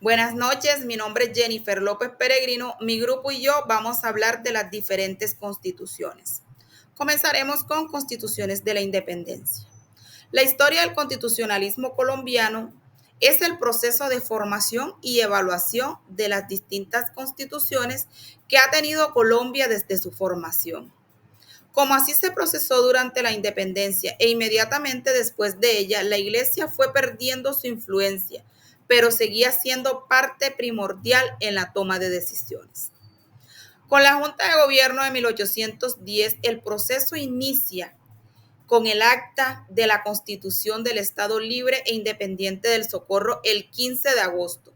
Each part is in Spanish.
Buenas noches, mi nombre es Jennifer López Peregrino. Mi grupo y yo vamos a hablar de las diferentes constituciones. Comenzaremos con constituciones de la independencia. La historia del constitucionalismo colombiano es el proceso de formación y evaluación de las distintas constituciones que ha tenido Colombia desde su formación. Como así se procesó durante la independencia e inmediatamente después de ella, la Iglesia fue perdiendo su influencia, pero seguía siendo parte primordial en la toma de decisiones. Con la Junta de Gobierno de 1810, el proceso inicia con el acta de la Constitución del Estado Libre e Independiente del Socorro el 15 de agosto.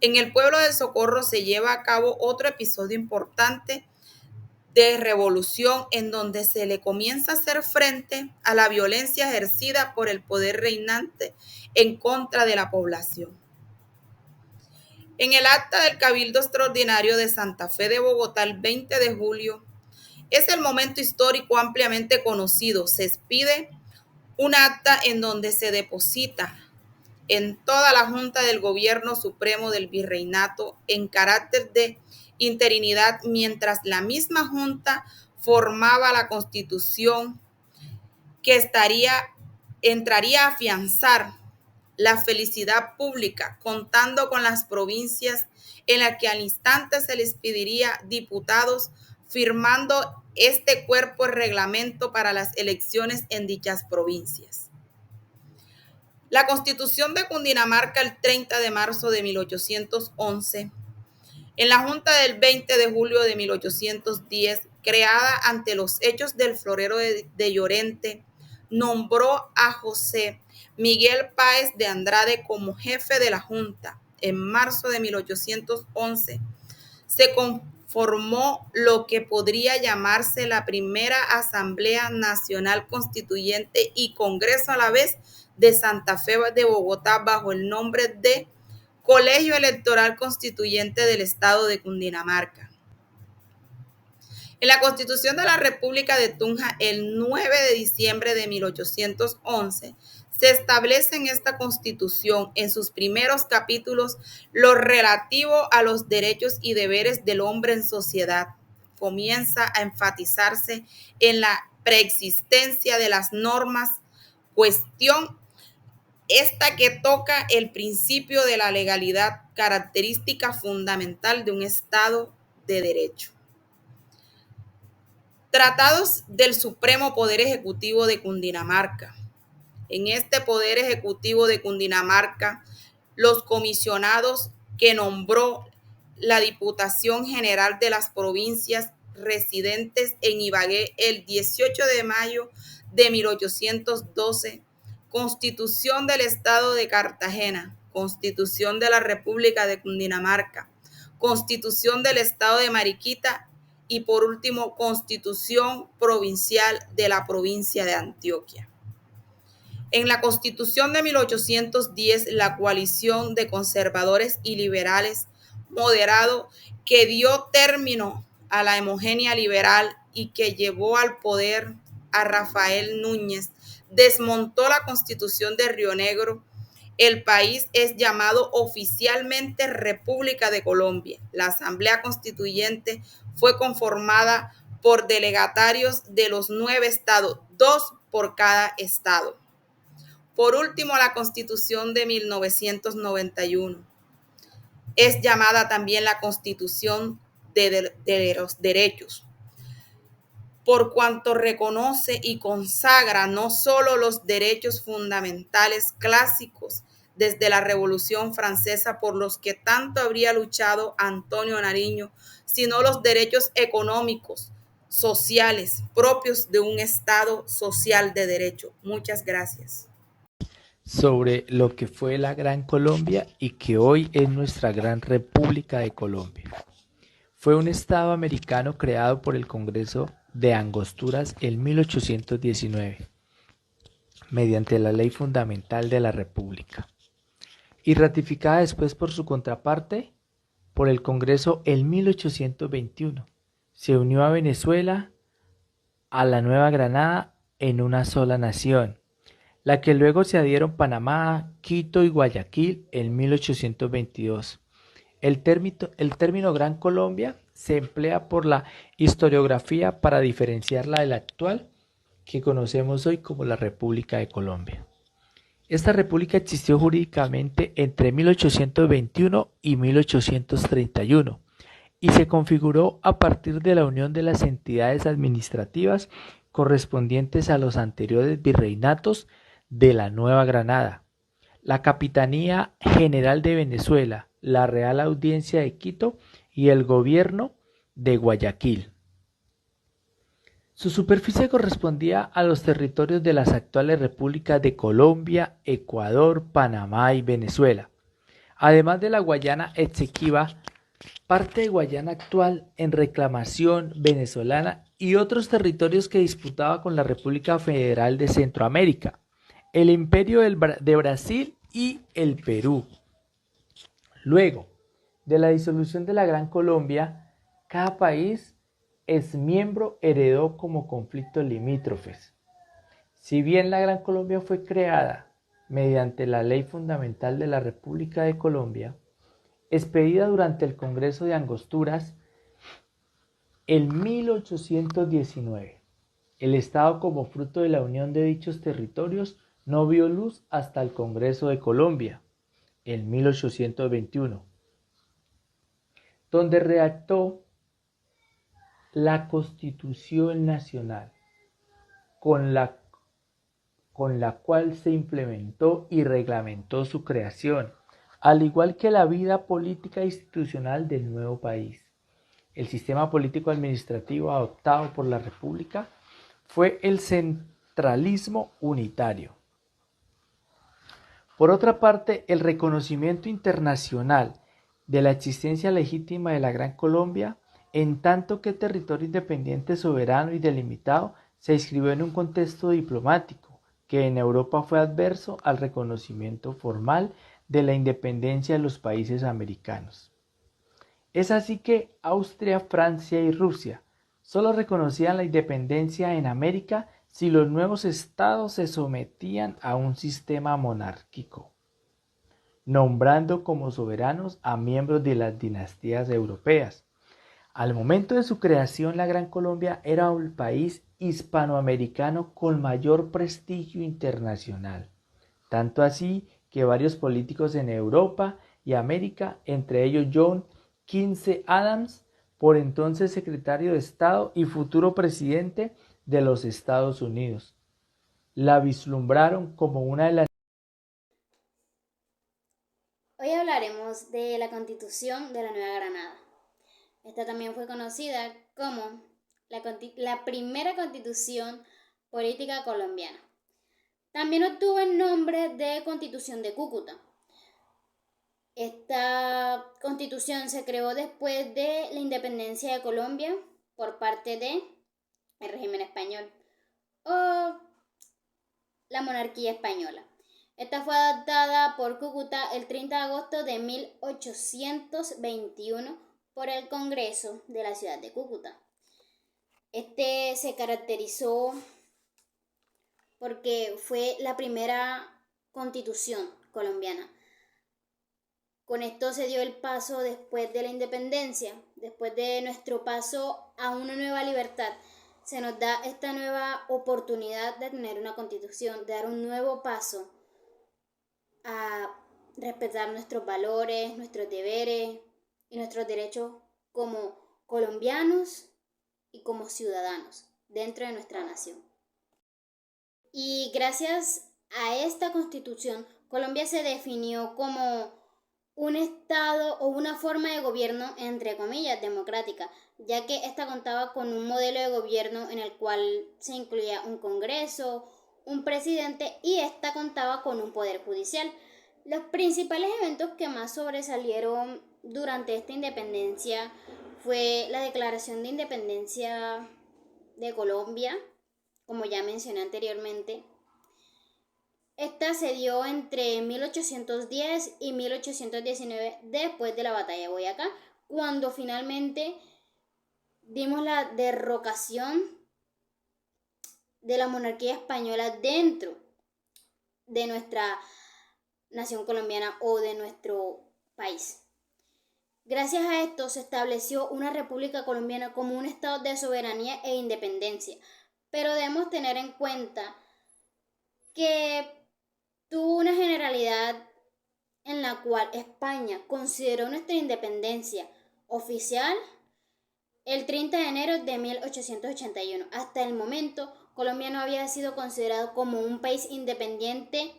En el pueblo del Socorro se lleva a cabo otro episodio importante de revolución en donde se le comienza a hacer frente a la violencia ejercida por el poder reinante en contra de la población. En el acta del Cabildo Extraordinario de Santa Fe de Bogotá el 20 de julio es el momento histórico ampliamente conocido. Se expide un acta en donde se deposita en toda la Junta del Gobierno Supremo del Virreinato en carácter de interinidad, mientras la misma Junta formaba la Constitución que entraría a afianzar la felicidad pública, contando con las provincias en las que al instante se les pediría diputados, firmando este cuerpo el reglamento para las elecciones en dichas provincias. La Constitución de Cundinamarca el 30 de marzo de 1811, en la Junta del 20 de julio de 1810, creada ante los hechos del florero de Llorente, nombró a José Miguel Páez de Andrade como jefe de la Junta. En marzo de 1811 se conformó lo que podría llamarse la primera Asamblea Nacional Constituyente y Congreso a la vez de Santa Fe de Bogotá bajo el nombre de Colegio Electoral Constituyente del Estado de Cundinamarca. En la Constitución de la República de Tunja, el 9 de diciembre de 1811, se establece en esta Constitución, en sus primeros capítulos, lo relativo a los derechos y deberes del hombre en sociedad. Comienza a enfatizarse en la preexistencia de las normas, cuestión esta que toca el principio de la legalidad, característica fundamental de un Estado de Derecho. Tratados del Supremo Poder Ejecutivo de Cundinamarca. En este Poder Ejecutivo de Cundinamarca, los comisionados que nombró la Diputación General de las Provincias residentes en Ibagué el 18 de mayo de 1812, Constitución del Estado de Cartagena, Constitución de la República de Cundinamarca, Constitución del Estado de Mariquita y por último, Constitución Provincial de la Provincia de Antioquia. En la Constitución de 1810, la coalición de conservadores y liberales moderado que dio término a la homogénea liberal y que llevó al poder a Rafael Núñez, desmontó la Constitución de Río Negro. El país es llamado oficialmente República de Colombia. La Asamblea Constituyente fue conformada por delegatarios de los 9 estados, 2 por cada estado. Por último, la Constitución de 1991 es llamada también la Constitución de los Derechos, por cuanto reconoce y consagra no solo los derechos fundamentales clásicos desde la Revolución Francesa por los que tanto habría luchado Antonio Nariño, sino los derechos económicos, sociales, propios de un Estado social de derecho. Muchas gracias. Sobre lo que fue la Gran Colombia y que hoy es nuestra Gran República de Colombia. Fue un estado americano creado por el Congreso de Angosturas en 1819, mediante la Ley Fundamental de la República, y ratificada después por su contraparte, por el Congreso en 1821. Se unió a Venezuela, a la Nueva Granada, en una sola nación. la que luego se adhieron Panamá, Quito y Guayaquil en 1822. El término Gran Colombia se emplea por la historiografía para diferenciarla de la actual que conocemos hoy como la República de Colombia. Esta república existió jurídicamente entre 1821 y 1831 y se configuró a partir de la unión de las entidades administrativas correspondientes a los anteriores virreinatos de la Nueva Granada, la Capitanía General de Venezuela, la Real Audiencia de Quito y el Gobierno de Guayaquil. Su superficie correspondía a los territorios de las actuales repúblicas de Colombia, Ecuador, Panamá y Venezuela, además de la Guayana Esequiba, parte de Guayana actual en reclamación venezolana y otros territorios que disputaba con la República Federal de Centroamérica, el Imperio de Brasil y el Perú. Luego de la disolución de la Gran Colombia, cada país es miembro heredó como conflictos limítrofes. Si bien la Gran Colombia fue creada mediante la Ley Fundamental de la República de Colombia, expedida durante el Congreso de Angosturas en 1819, el Estado como fruto de la unión de dichos territorios no vio luz hasta el Congreso de Colombia en 1821, donde redactó la Constitución Nacional, con la cual se implementó y reglamentó su creación, al igual que la vida política e institucional del nuevo país. El sistema político administrativo adoptado por la República fue el centralismo unitario. Por otra parte, el reconocimiento internacional de la existencia legítima de la Gran Colombia, en tanto que territorio independiente, soberano y delimitado, se inscribió en un contexto diplomático que en Europa fue adverso al reconocimiento formal de la independencia de los países americanos. Es así que Austria, Francia y Rusia solo reconocían la independencia en América si los nuevos estados se sometían a un sistema monárquico, nombrando como soberanos a miembros de las dinastías europeas. Al momento de su creación, la Gran Colombia era el país hispanoamericano con mayor prestigio internacional, tanto así que varios políticos en Europa y América, entre ellos John Quincy Adams, por entonces secretario de Estado y futuro presidente de los Estados Unidos, la vislumbraron como una de las... Hoy hablaremos de la Constitución de la Nueva Granada. Esta también fue conocida como la primera Constitución política colombiana. También obtuvo el nombre de Constitución de Cúcuta. Esta constitución se creó después de la independencia de Colombia por parte del régimen español o la monarquía española. Esta fue adoptada por Cúcuta el 30 de agosto de 1821 por el Congreso de la ciudad de Cúcuta. Este se caracterizó porque fue la primera constitución colombiana. Con esto se dio el paso después de la independencia, después de nuestro paso a una nueva libertad. Se nos da esta nueva oportunidad de tener una constitución, de dar un nuevo paso a respetar nuestros valores, nuestros deberes y nuestros derechos como colombianos y como ciudadanos dentro de nuestra nación. Y gracias a esta constitución, Colombia se definió como un estado o una forma de gobierno, entre comillas, democrática, ya que esta contaba con un modelo de gobierno en el cual se incluía un congreso, un presidente y esta contaba con un poder judicial. Los principales eventos que más sobresalieron durante esta independencia fue la Declaración de Independencia de Colombia, como ya mencioné anteriormente. Esta se dio entre 1810 y 1819 después de la batalla de Boyacá, cuando finalmente dimos la derrocación de la monarquía española dentro de nuestra nación colombiana o de nuestro país. Gracias a esto se estableció una República Colombiana como un estado de soberanía e independencia, pero debemos tener en cuenta que tuvo una generalidad en la cual España consideró nuestra independencia oficial el 30 de enero de 1881. Hasta el momento, Colombia no había sido considerado como un país independiente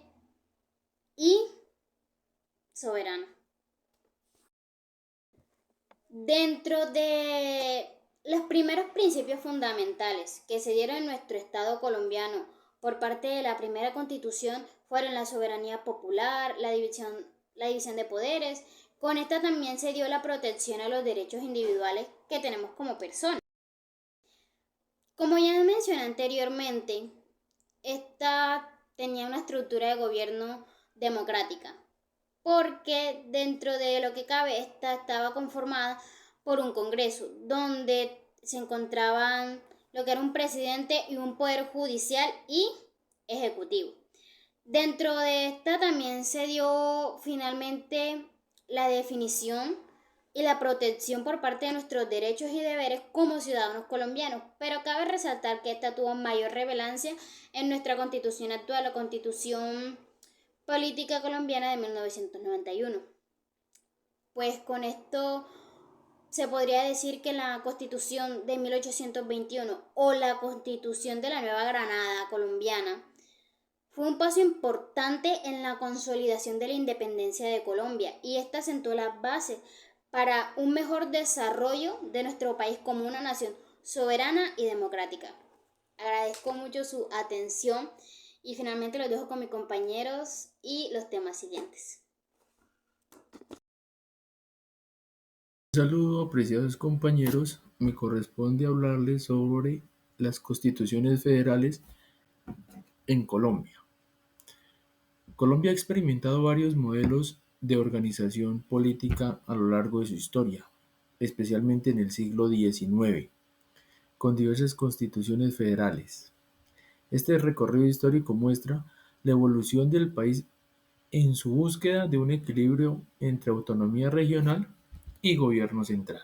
y soberano. Dentro de los primeros principios fundamentales que se dieron en nuestro Estado colombiano por parte de la primera Constitución fueron la soberanía popular, la división de poderes. Con esta también se dio la protección a los derechos individuales que tenemos como personas. Como ya mencioné anteriormente, esta tenía una estructura de gobierno democrática, porque dentro de lo que cabe, esta estaba conformada por un Congreso, donde se encontraban lo que era un presidente y un poder judicial y ejecutivo. Dentro de esta también se dio finalmente la definición y la protección por parte de nuestros derechos y deberes como ciudadanos colombianos, pero cabe resaltar que esta tuvo mayor relevancia en nuestra Constitución actual, la Constitución Política Colombiana de 1991. Pues con esto se podría decir que la Constitución de 1821 o la Constitución de la Nueva Granada colombiana fue un paso importante en la consolidación de la independencia de Colombia, y esta sentó las bases para un mejor desarrollo de nuestro país como una nación soberana y democrática. Agradezco mucho su atención y finalmente los dejo con mis compañeros y los temas siguientes. Un saludo, apreciados compañeros. Me corresponde hablarles sobre las constituciones federales en Colombia. Colombia ha experimentado varios modelos de organización política a lo largo de su historia, especialmente en el siglo XIX, con diversas constituciones federales. Este recorrido histórico muestra la evolución del país en su búsqueda de un equilibrio entre autonomía regional y gobierno central.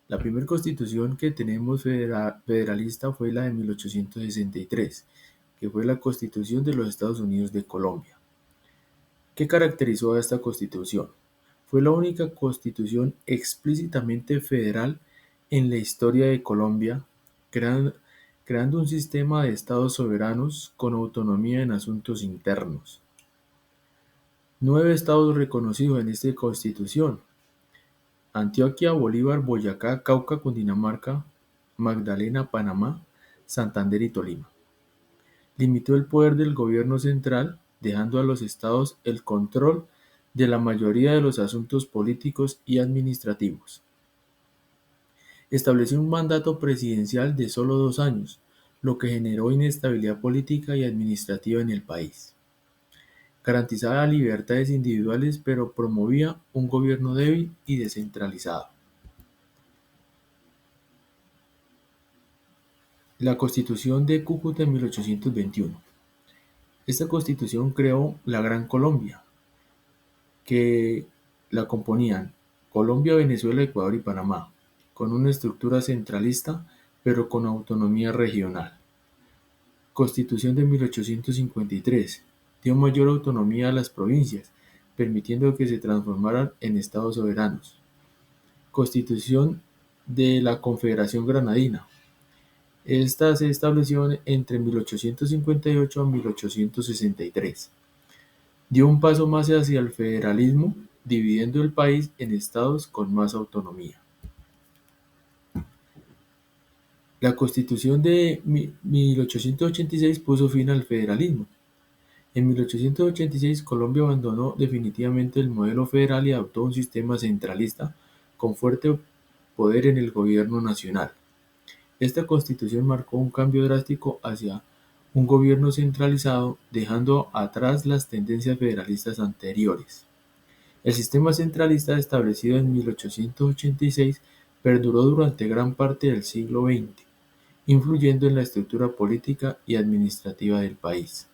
La primera constitución que tenemos federalista fue la de 1863, que fue la Constitución de los Estados Unidos de Colombia. ¿Qué caracterizó a esta constitución? Fue la única constitución explícitamente federal en la historia de Colombia, creando un sistema de estados soberanos con autonomía en asuntos internos. 9 estados reconocidos en esta constitución: Antioquia, Bolívar, Boyacá, Cauca, Cundinamarca, Magdalena, Panamá, Santander y Tolima. Limitó el poder del gobierno central, dejando a los estados el control de la mayoría de los asuntos políticos y administrativos. Estableció un mandato presidencial de solo 2 años, lo que generó inestabilidad política y administrativa en el país. Garantizaba libertades individuales, pero promovía un gobierno débil y descentralizado. La Constitución de Cúcuta en 1821. Esta constitución creó la Gran Colombia, que la componían Colombia, Venezuela, Ecuador y Panamá, con una estructura centralista pero con autonomía regional. Constitución de 1853 dio mayor autonomía a las provincias, permitiendo que se transformaran en estados soberanos. Constitución de la Confederación Granadina. Esta se estableció entre 1858 a 1863. Dio un paso más hacia el federalismo, dividiendo el país en estados con más autonomía. La Constitución de 1886 puso fin al federalismo. En 1886 Colombia abandonó definitivamente el modelo federal y adoptó un sistema centralista con fuerte poder en el gobierno nacional. Esta constitución marcó un cambio drástico hacia un gobierno centralizado, dejando atrás las tendencias federalistas anteriores. El sistema centralista establecido en 1886 perduró durante gran parte del siglo XX, influyendo en la estructura política y administrativa del país.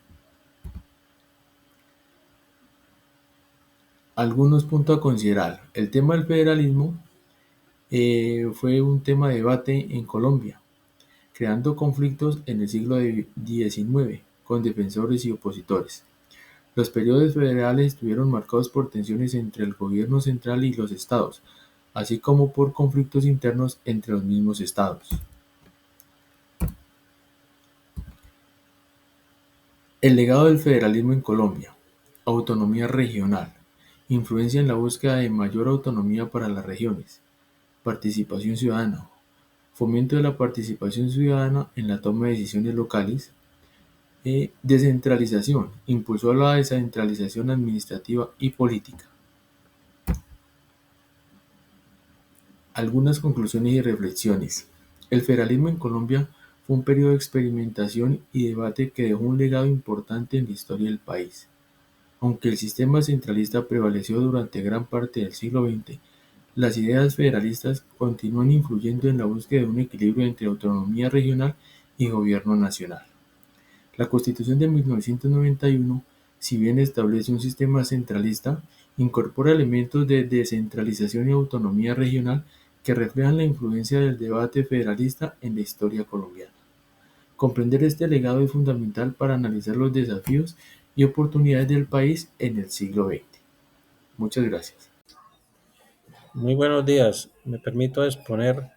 Algunos puntos a considerar. El tema del federalismo fue un tema de debate en Colombia, creando conflictos en el siglo XIX con defensores y opositores. Los periodos federales estuvieron marcados por tensiones entre el gobierno central y los estados, así como por conflictos internos entre los mismos estados. El legado del federalismo en Colombia: autonomía regional, influencia en la búsqueda de mayor autonomía para las regiones, participación ciudadana, fomento de la participación ciudadana en la toma de decisiones locales, descentralización, impulsó la descentralización administrativa y política. Algunas conclusiones y reflexiones. El federalismo en Colombia fue un periodo de experimentación y debate que dejó un legado importante en la historia del país. Aunque el sistema centralista prevaleció durante gran parte del siglo XX, las ideas federalistas continúan influyendo en la búsqueda de un equilibrio entre autonomía regional y gobierno nacional. La Constitución de 1991, si bien establece un sistema centralista, incorpora elementos de descentralización y autonomía regional que reflejan la influencia del debate federalista en la historia colombiana. Comprender este legado es fundamental para analizar los desafíos y oportunidades del país en el siglo XX. Muchas gracias. Muy buenos días. Me permito exponer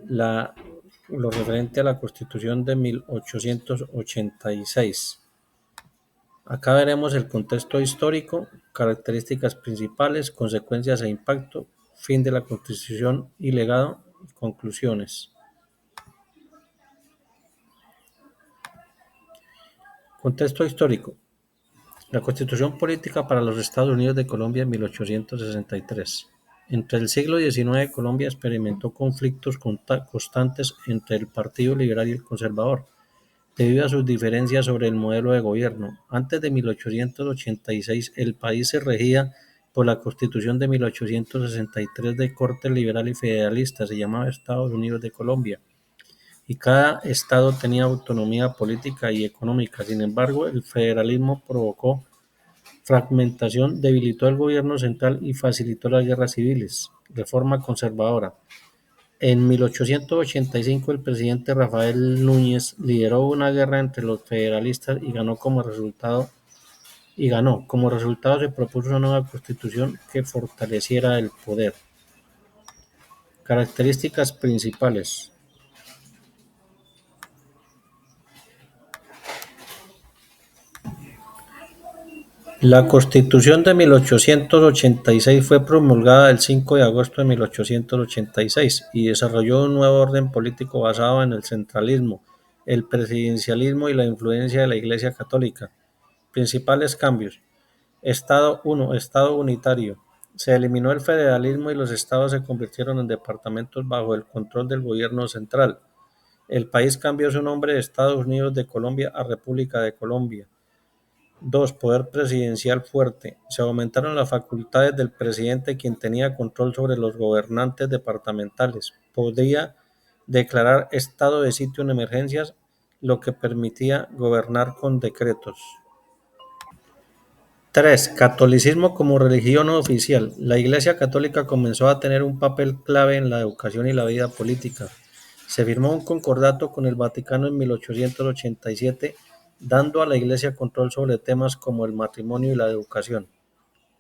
la, lo referente a la Constitución de 1886. Acá veremos el contexto histórico, características principales, consecuencias e impacto, fin de la Constitución y legado, y conclusiones. Contexto histórico. La Constitución Política para los Estados Unidos de Colombia en 1863. Entre el siglo XIX, Colombia experimentó conflictos constantes entre el Partido Liberal y el Conservador, debido a sus diferencias sobre el modelo de gobierno. Antes de 1886, el país se regía por la Constitución de 1863 de corte liberal y federalista, se llamaba Estados Unidos de Colombia, y cada estado tenía autonomía política y económica. Sin embargo, el federalismo provocó fragmentación, debilitó el gobierno central y facilitó las guerras civiles. Reforma conservadora. En 1885 el presidente Rafael Núñez lideró una guerra entre los federalistas y ganó. Como resultado se propuso una nueva constitución que fortaleciera el poder. Características principales. La Constitución de 1886 fue promulgada el 5 de agosto de 1886 y desarrolló un nuevo orden político basado en el centralismo, el presidencialismo y la influencia de la Iglesia Católica. Principales cambios. Estado 1. Estado unitario. Se eliminó el federalismo y los estados se convirtieron en departamentos bajo el control del gobierno central. El país cambió su nombre de Estados Unidos de Colombia a República de Colombia. 2. Poder presidencial fuerte. Se aumentaron las facultades del presidente, quien tenía control sobre los gobernantes departamentales. Podía declarar estado de sitio en emergencias, lo que permitía gobernar con decretos. 3. Catolicismo como religión oficial. La Iglesia Católica comenzó a tener un papel clave en la educación y la vida política. Se firmó un concordato con el Vaticano en 1887, dando a la Iglesia control sobre temas como el matrimonio y la educación.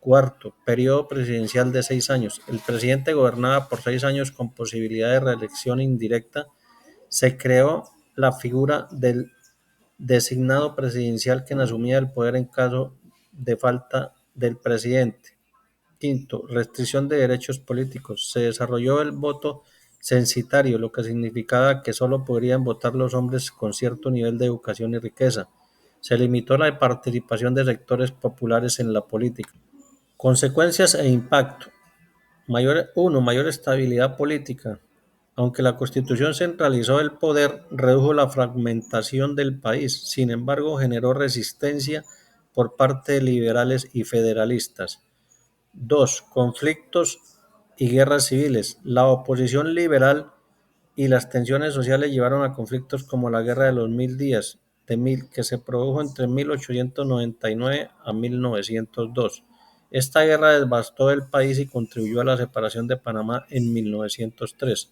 4. Periodo presidencial de 6 años. El presidente gobernaba por 6 años con posibilidad de reelección indirecta. Se creó la figura del designado presidencial, quien asumía el poder en caso de falta del presidente. 5. Restricción de derechos políticos. Se desarrolló el voto censitario, lo que significaba que solo podrían votar los hombres con cierto nivel de educación y riqueza. Se limitó la participación de sectores populares en la política. Consecuencias e impacto. 1. Mayor estabilidad política. Aunque la Constitución centralizó el poder, redujo la fragmentación del país. Sin embargo, generó resistencia por parte de liberales y federalistas. 2. Conflictos y guerras civiles. La oposición liberal y las tensiones sociales llevaron a conflictos como la Guerra de los Mil Días, que se produjo entre 1899 a 1902. Esta guerra devastó el país y contribuyó a la separación de Panamá en 1903.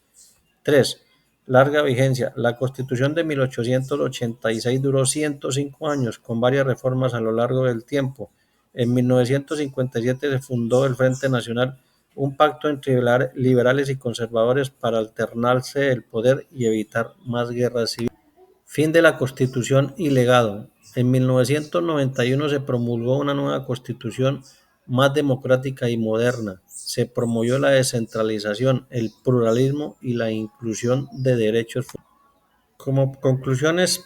3. Larga vigencia. La Constitución de 1886 duró 105 años, con varias reformas a lo largo del tiempo. En 1957 se fundó el Frente Nacional, un pacto entre liberales y conservadores para alternarse el poder y evitar más guerras civiles. Fin de la Constitución y legado. En 1991 se promulgó una nueva Constitución más democrática y moderna. Se promovió la descentralización, el pluralismo y la inclusión de derechos fundamentales. Como conclusiones,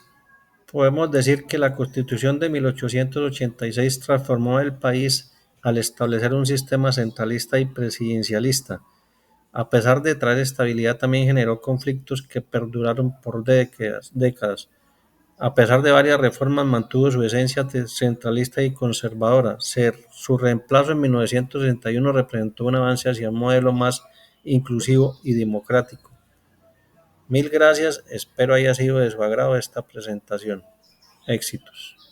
podemos decir que la Constitución de 1886 transformó el país al establecer un sistema centralista y presidencialista. A pesar de traer estabilidad, también generó conflictos que perduraron por décadas. A pesar de varias reformas, mantuvo su esencia centralista y conservadora. Su reemplazo en 1961 representó un avance hacia un modelo más inclusivo y democrático. Mil gracias, espero haya sido de su agrado esta presentación. Éxitos.